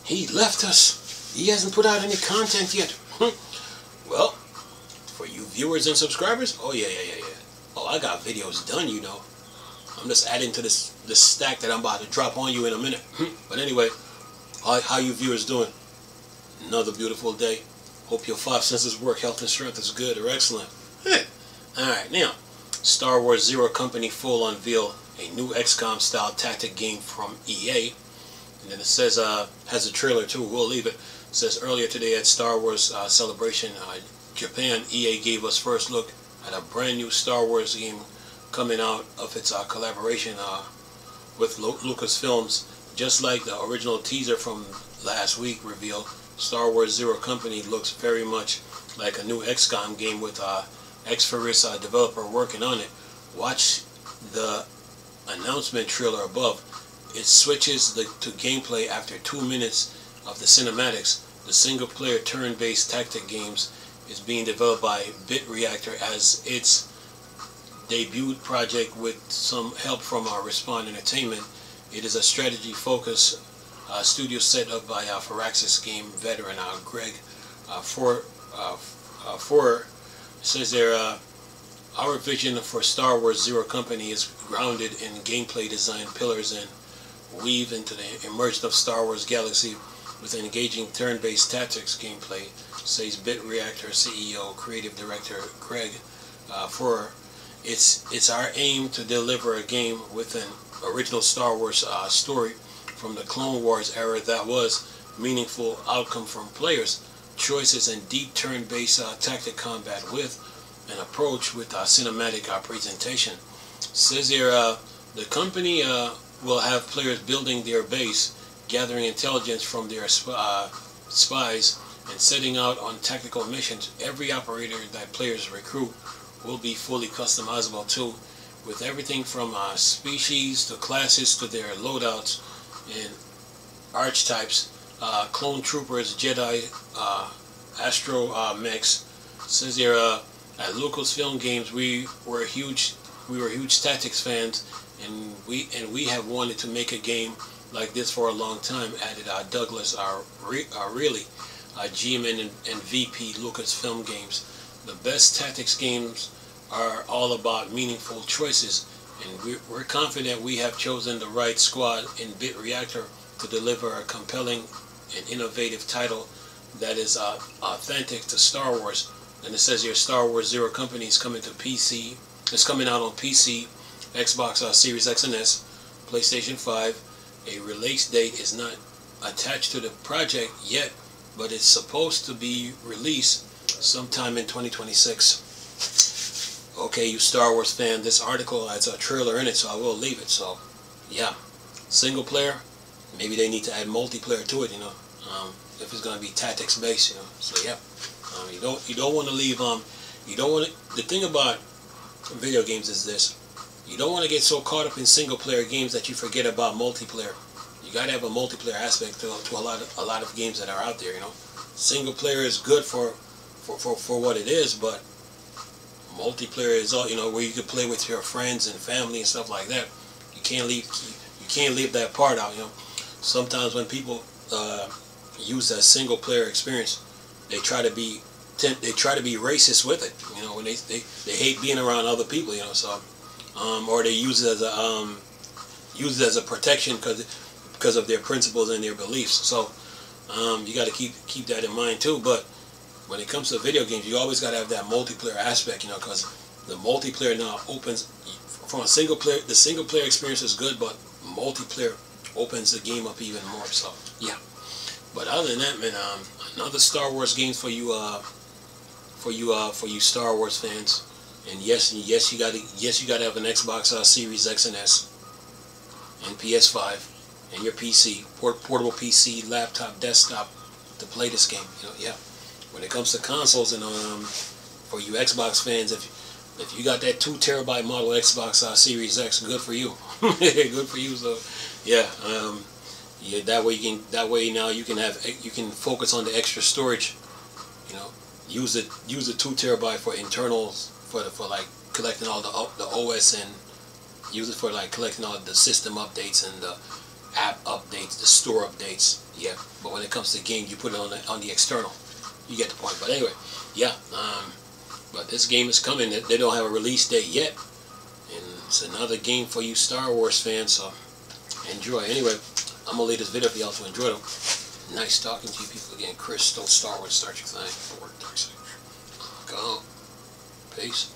He left us. He hasn't put out any content yet. Well, for you viewers and subscribers, oh yeah. Oh, I got videos done, you know. I'm just adding to this stack that I'm about to drop on you in a minute. But anyway, how you viewers doing? Another beautiful day. Hope your 5 senses work. Health and strength is good or excellent. Alright, now, Star Wars Zero Company full unveil a new Xcom style tactic game from EA. And then it says, has a trailer too, we'll leave it. It says earlier today at Star Wars Celebration Japan, EA gave us first look at a brand new Star Wars game coming out of its collaboration with Lucasfilms. Just like the original teaser from last week revealed, Star Wars Zero Company looks very much like a new Xcom game with Xferis developer working on it. Watch the announcement trailer above. It switches to gameplay after 2 minutes of the cinematics. The single-player turn-based tactic games is being developed by BitReactor as its debut project with some help from Respawn Entertainment. It is a strategy-focused studio set up by Firaxis game veteran Greg Forer. Says there, our vision for Star Wars Zero Company is grounded in gameplay design pillars and weave into the immersion of Star Wars galaxy with engaging turn-based tactics gameplay, says BitReactor CEO, creative director Greg Forer. It's our aim to deliver a game with an original Star Wars story from the Clone Wars era that was meaningful outcome from players, choices, and deep turn-based tactic combat with an approach with cinematic presentation. Says here, the company will have players building their base, gathering intelligence from their spies, and setting out on tactical missions. Every operator that players recruit will be fully customizable too, with everything from species to classes to their loadouts and archetypes, clone troopers, Jedi, Astro mechs. Says here, at Lucasfilm Games, we were huge tactics fans, and we have wanted to make a game like this for a long time. Added Douglas really, GM and VP Lucasfilm Games. The best tactics games are all about meaningful choices, and we're confident we have chosen the right squad in BitReactor to deliver a compelling and innovative title that is authentic to Star Wars. And it says here, Star Wars Zero Company is coming to PC. It's coming out on PC, Xbox Series X and S, PlayStation 5. A release date is not attached to the project yet, but it's supposed to be released sometime in 2026. Okay, you Star Wars fan, this article has a trailer in it, so I will leave it. So, yeah, single player. Maybe they need to add multiplayer to it, you know, if it's gonna be tactics based, you know. So yeah, you don't want to leave. You don't want to. The thing about video games is this: you don't want to get so caught up in single player games that you forget about multiplayer. You gotta have a multiplayer aspect to a lot of games that are out there, you know. Single player is good for what it is, but multiplayer is all, you know, where you can play with your friends and family and stuff like that. You can't leave that part out, you know. Sometimes when people use that single player experience, they try to be racist with it, you know, when they hate being around other people, you know. So or they use it as a protection because of their principles and their beliefs. So you got to keep that in mind too. But when it comes to video games, you always got to have that multiplayer aspect, you know, because the multiplayer now opens from a single player. The single player experience is good, but multiplayer opens the game up even more. So yeah. But other than that, man, another Star Wars game for you Star Wars fans. And yes, you gotta have an Xbox Series X and S and PS5 and your PC, portable PC, laptop, desktop to play this game. You know, yeah. When it comes to consoles, and for you Xbox fans, if you got that 2 terabyte model Xbox Series X, good for you. Good for you. So yeah, yeah. That way now you can focus on the extra storage. You know, use the 2 terabyte for internals for like collecting all the OS, and use it for like collecting all the system updates and app updates, the store updates. Yeah, but when it comes to the game, you put it on the external. You get the point. But anyway, yeah. But this game is coming. They don't have a release date yet, and it's another game for you Star Wars fans. So enjoy. Anyway, I'm gonna leave this video for y'all to enjoy them. Nice talking to you people again. Chris, don't Star Wars, start your thing. Go. Peace.